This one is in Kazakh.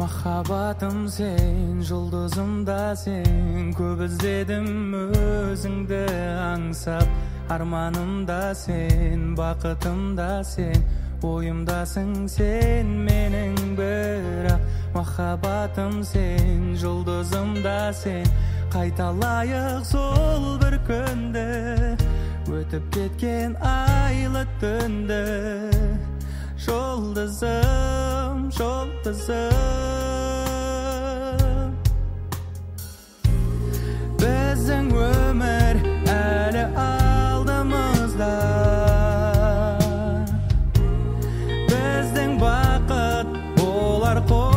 Махаббатым сен, жұлдызым да сен, көп іздедім өзіңді аңсап. Арманым да сен, бақытым да сен, ойымдасың сен менің бірақ. Махаббатым сен, жұлдызым да сен, қайталайық сол бір күнді, өтіп кеткен айлы түнді. Жұлдызым, жұлдызым, біздің өмір әлі алдымызда, біздің бақыт болар қол.